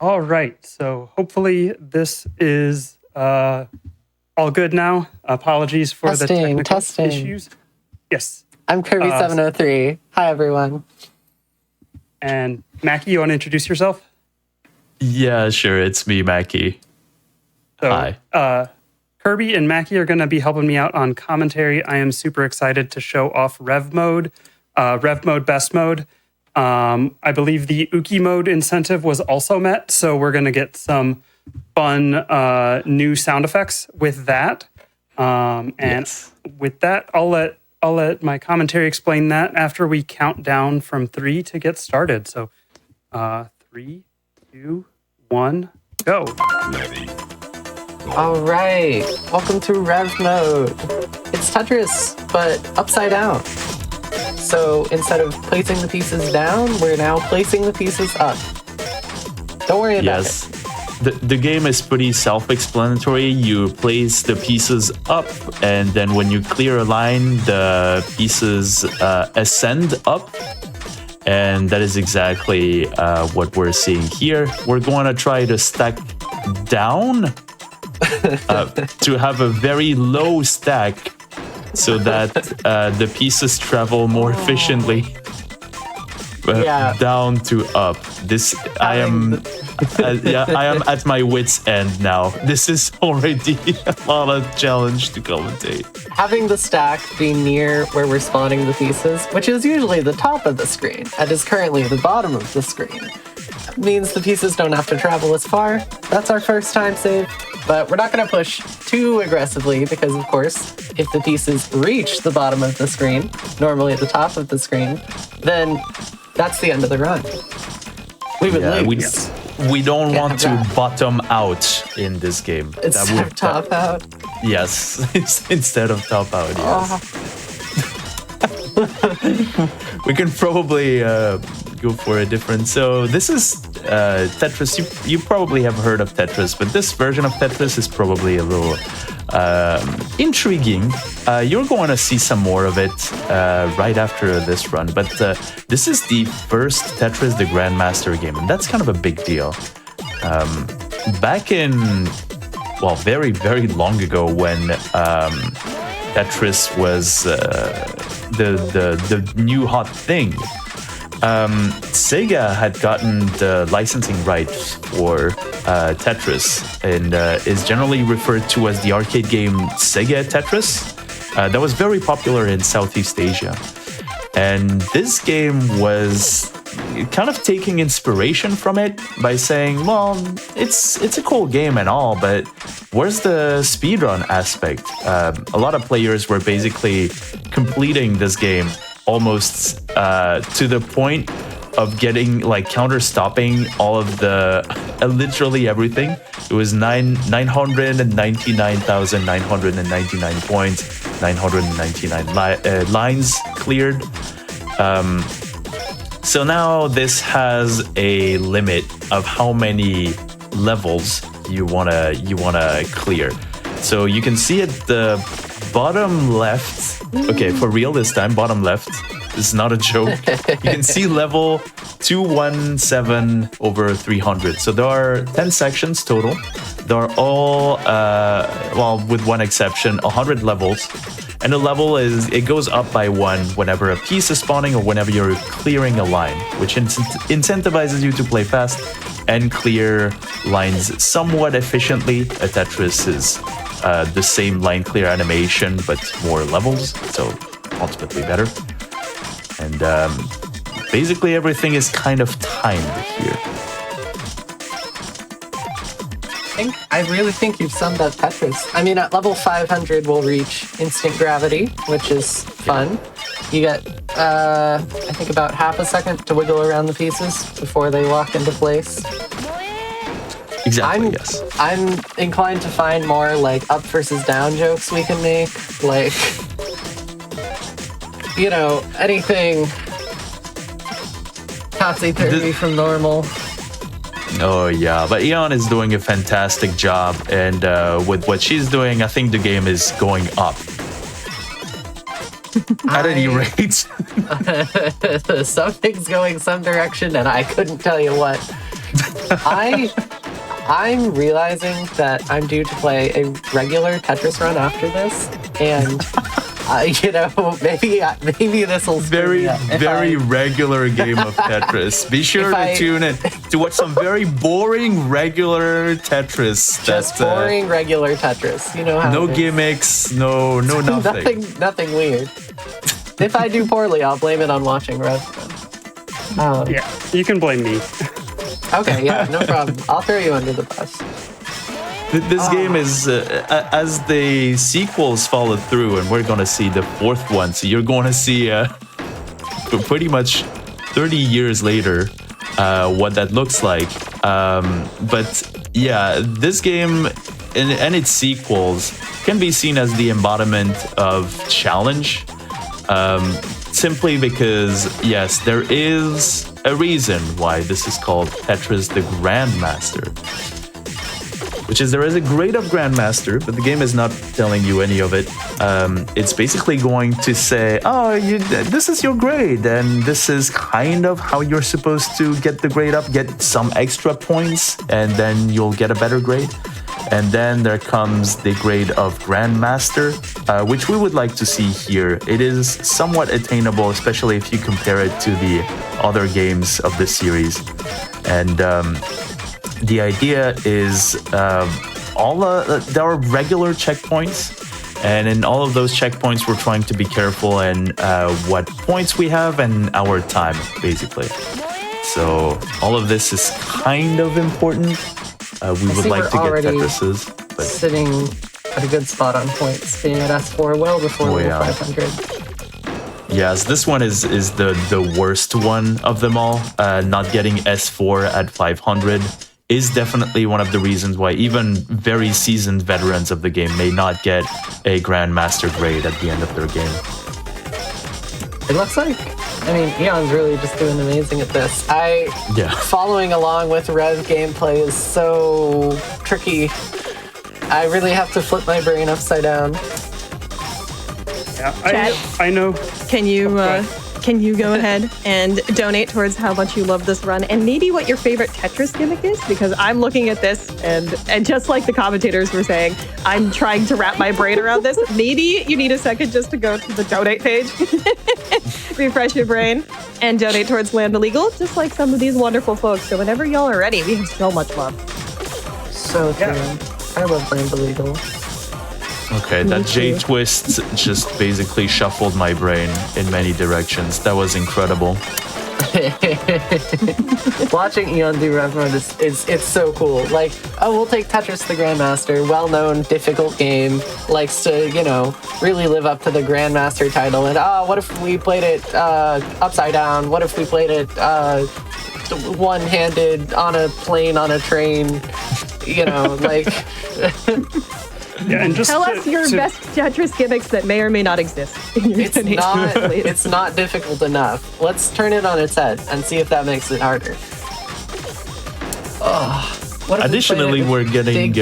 All right, so hopefully this is all good now. Apologies for the technical issues. Yes. I'm Kirby703. Hi, everyone. And Mackie, you want to introduce yourself? Yeah, sure. It's me, Mackie. So, hi. Kirby and Mackie are going to be helping me out on commentary. I am super excited to show off Rev Mode, Best Mode. I believe the Uki mode incentive was also met, so we're going to get some fun new sound effects with that. With that, I'll let my commentary explain that after we count down from 3 to get started. So, 3, 2, 1, go. Ready. All right, welcome to Rev Mode. It's Tetris, but upside down. So instead of placing the pieces down, we're now placing the pieces up. Don't worry about it. The game is pretty self-explanatory. You place the pieces up, and then when you clear a line, the pieces ascend up. And that is exactly what we're seeing here. We're going to try to stack down to have a very low stack so that the pieces travel more efficiently down to up. I am at my wit's end now. This is already a lot of challenge to commentate. Having the stack be near where we're spawning the pieces, which is usually the top of the screen and is currently the bottom of the screen, means the pieces don't have to travel as far. That's our first time save. But we're not going to push too aggressively because, of course, if the pieces reach the bottom of the screen, normally at the top of the screen, then that's the end of the run. We would lose. We don't want to bottom out in this game. Instead of top out? Yes, instead of top out, yes. We can probably go for a different. So this is Tetris. You probably have heard of Tetris, but this version of Tetris is probably a little intriguing. You're going to see some more of it right after this run, but this is the first Tetris the Grandmaster game, and that's kind of a big deal. Back in, well, very, very long ago when Tetris was the new hot thing, Sega had gotten the licensing rights for Tetris and is generally referred to as the arcade game Sega Tetris. That was very popular in Southeast Asia. And this game was kind of taking inspiration from it by saying, well, it's a cool game and all, but where's the speedrun aspect? A lot of players were basically completing this game almost to the point of getting like counter-stopping all of the literally everything. It was 999,999 points, 999 lines cleared. So now this has a limit of how many levels you wanna clear. So you can see at the bottom left. Okay, for real this time, bottom left. This is not a joke. You can see level 217 over 300. So there are 10 sections total. They are all, well, with one exception, 100 levels. And the level it goes up by 1 whenever a piece is spawning or whenever you're clearing a line, which incentivizes you to play fast and clear lines somewhat efficiently. A Tetris is the same line clear animation, but more levels, so ultimately better. And basically everything is kind of timed here. I really think you've summed up Tetris. I mean, at level 500, we'll reach instant gravity, which is fun. You get, I think, about half a second to wiggle around the pieces before they lock into place. Exactly, yes. I'm inclined to find more, like, up versus down jokes we can make. Like, you know, anything topsy-turvy from normal. Oh yeah, but Eon is doing a fantastic job, and with what she's doing, I think the game is going up. At any rate. Something's going some direction, and I couldn't tell you what. I'm realizing that I'm due to play a regular Tetris run after this, and maybe this will Very regular game of Tetris. Be sure to tune in to watch some very boring regular Tetris. Just boring regular Tetris. You know how no gimmicks, no nothing. Nothing weird. If I do poorly, I'll blame it on watching Rev. Yeah, you can blame me. Okay, yeah, no problem. I'll throw you under the bus. This game is, as the sequels follow through, and we're going to see the fourth one, so you're going to see pretty much 30 years later what that looks like. But yeah, this game and its sequels can be seen as the embodiment of challenge. Simply because, yes, there is a reason why this is called Tetris the Grandmaster. Which is, there is a grade of Grandmaster, but the game is not telling you any of it. It's basically going to say, oh, this is your grade, and this is kind of how you're supposed to get the grade up, get some extra points, and then you'll get a better grade. And then there comes the grade of Grandmaster, which we would like to see here. It is somewhat attainable, especially if you compare it to the other games of this series. And the idea is there are regular checkpoints, and in all of those checkpoints, we're trying to be careful in what points we have and our time, basically. So all of this is kind of important. We would like to get Tetrises, but sitting at a good spot on points, being at S4 well before level 500. Yes, this one is the worst one of them all. Not getting S4 at 500 is definitely one of the reasons why even very seasoned veterans of the game may not get a Grandmaster grade at the end of their game. It looks like, Eon's really just doing amazing at this. Following along with Rev gameplay is so tricky. I really have to flip my brain upside down. Yeah, Chad, I know. Can you go ahead and donate towards how much you love this run and maybe what your favorite Tetris gimmick is? Because I'm looking at this and just like the commentators were saying, I'm trying to wrap my brain around this. Maybe you need a second just to go to the donate page, refresh your brain, and donate towards Lambda Legal, just like some of these wonderful folks. So whenever y'all are ready, we have so much love. So true. I love Lambda Legal. Okay, that J-twist just basically shuffled my brain in many directions. That was incredible. Watching Eon do Rev mode it's so cool. Like, we'll take Tetris the Grandmaster, well-known, difficult game, likes to, really live up to the Grandmaster title. And, what if we played it upside down? What if we played it one-handed on a plane, on a train? Yeah, and just tell us your best Tetris gimmicks that may or may not exist in your donation. It's not difficult enough. Let's turn it on its head and see if that makes it harder. Additionally, we're getting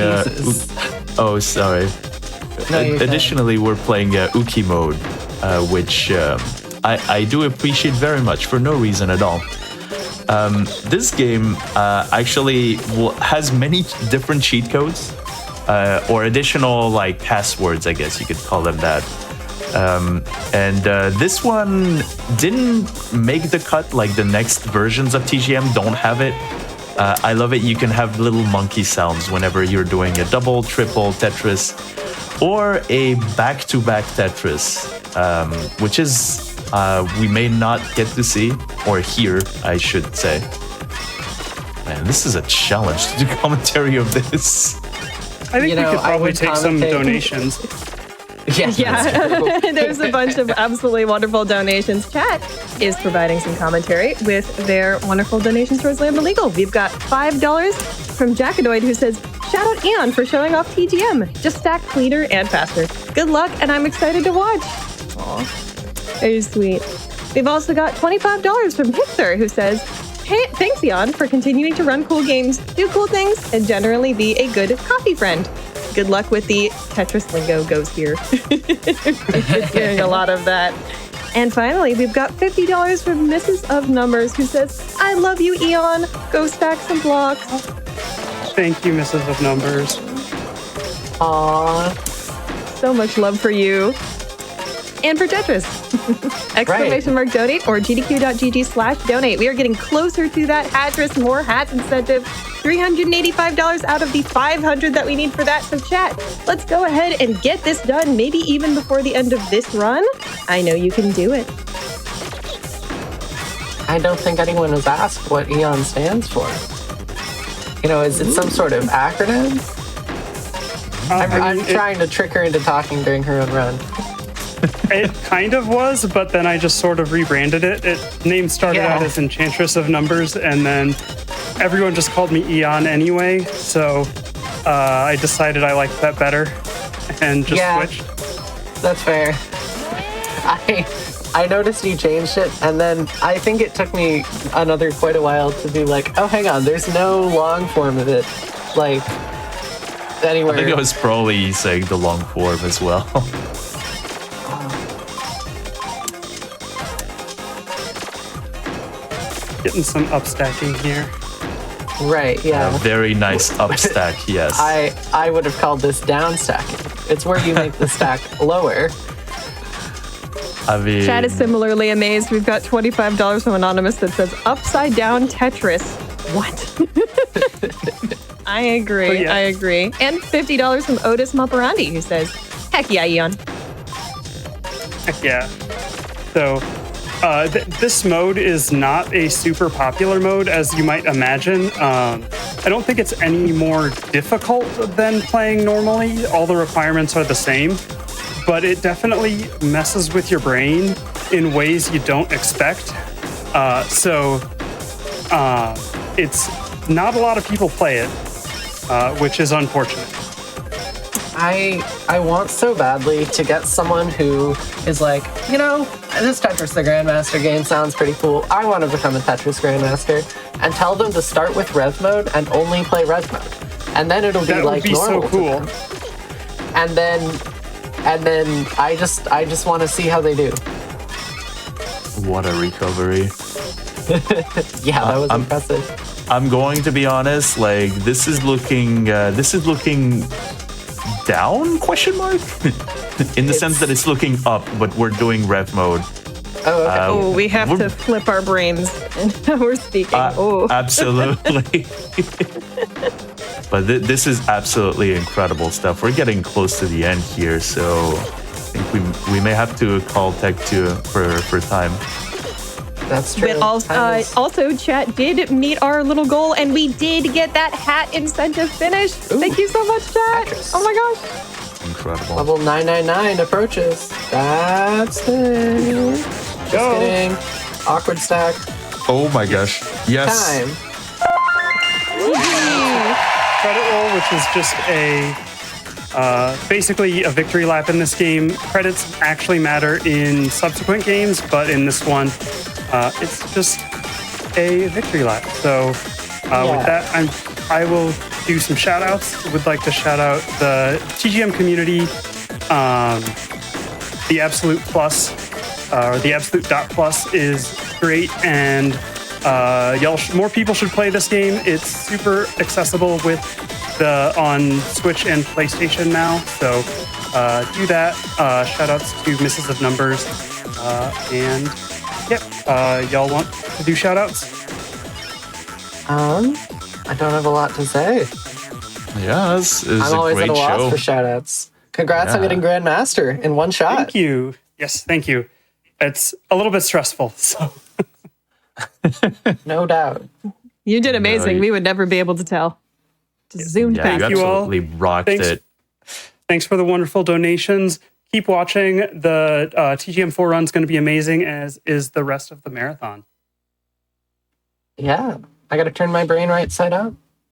Additionally, we're playing Uki mode, which I do appreciate very much for no reason at all. This game actually has many different cheat codes. Or additional passwords, I guess you could call them that. This one didn't make the cut, like the next versions of TGM don't have it. I love it. You can have little monkey sounds whenever you're doing a double, triple Tetris or a back-to-back Tetris, which is we may not get to see or hear, I should say. Man, this is a challenge to do commentary of this. I think we could probably take some donations. Yeah. There's a bunch of absolutely wonderful donations. Chat is providing some commentary with their wonderful donations towards Lambda Legal. We've got $5 from Jackadoid, who says, shout out Eon for showing off TGM. Just stack cleaner and faster. Good luck, and I'm excited to watch. Aw, very sweet. We've also got $25 from Hither, who says, hey, thanks, Eon, for continuing to run cool games, do cool things, and generally be a good coffee friend. Good luck with the Tetris lingo goes here. I've been hearing a lot of that. And finally, we've got $50 from Mrs. of Numbers, who says, I love you, Eon. Go stack some blocks. Thank you, Mrs. of Numbers. Aww. So much love for you. And for Tetris. Exclamation mark donate or gdq.gg/donate. We are getting closer to that Hatris More Hats incentive. $385 out of the $500 that we need for that. So chat, let's go ahead and get this done, maybe even before the end of this run. I know you can do it. I don't think anyone has asked what Eon stands for. You know, is it some sort of acronym? I'm trying to trick her into talking during her own run. It kind of was, but then I just sort of rebranded it. Name started out as Enchantress of Numbers, and then everyone just called me Eon anyway. So I decided I liked that better and just switched. That's fair. I noticed you changed it, and then I think it took me quite a while to be like, oh, hang on, there's no long form of it, like, anywhere. I think it was probably saying the long form as well. Getting some upstacking here. Right, yeah. A very nice upstack, yes. I would have called this downstacking. It's where you make the stack lower. I mean, Chad is similarly amazed. We've got $25 from Anonymous that says upside down Tetris. What? I agree. I agree. And $50 from Otis Maparandi, who says, heck yeah, Eon. Heck yeah. So this mode is not a super popular mode, as you might imagine. I don't think it's any more difficult than playing normally. All the requirements are the same, but it definitely messes with your brain in ways you don't expect. It's not a lot of people play it, which is unfortunate. I want so badly to get someone who is like, you know, this Tetris the Grandmaster game sounds pretty cool. I want to become a Tetris Grandmaster, and tell them to start with Rev mode and only play Rev mode, and then it'll be like normal. That would be so cool. And then I just want to see how they do. what a recovery. Yeah, that was impressive. I'm going to be honest, like this is looking down, question mark? In the sense that it's looking up, but we're doing rev mode. Oh, okay. We have to flip our brains and we're speaking. Absolutely. But this is absolutely incredible stuff. We're getting close to the end here, so I think we may have to call Tech 2 for time. That's true. But also, chat did meet our little goal, and we did get that hat incentive finished. Ooh. Thank you so much, chat. Actress. Oh my gosh. Incredible. Level 999 approaches. That's it. Just kidding. Awkward stack. Oh my gosh. Yes. Time. Credit roll, which is just basically a victory lap in this game. Credits actually matter in subsequent games, but in this one, it's just a victory lap. So with that, I will do some shout outs. Would like to shout out the TGM community, the Absolute Plus, or the Absolute Plus is great, and more people should play this game. It's super accessible with on Switch and PlayStation now, so do that. Shout outs to Mrs. of Numbers, and y'all want to do shout outs? I don't have a lot to say. Yeah, it was I'm a always great at a loss show. for shout outs. Congrats on getting Grandmaster in one shot. Thank you. Yes, thank you. It's a little bit stressful, so. No doubt. You did amazing. We would never be able to tell. Just zoomed Yeah, past. you absolutely rocked it. Thanks for the wonderful donations. Keep watching. The TGM4 run is going to be amazing, as is the rest of the marathon. Yeah. I got to turn my brain right side up.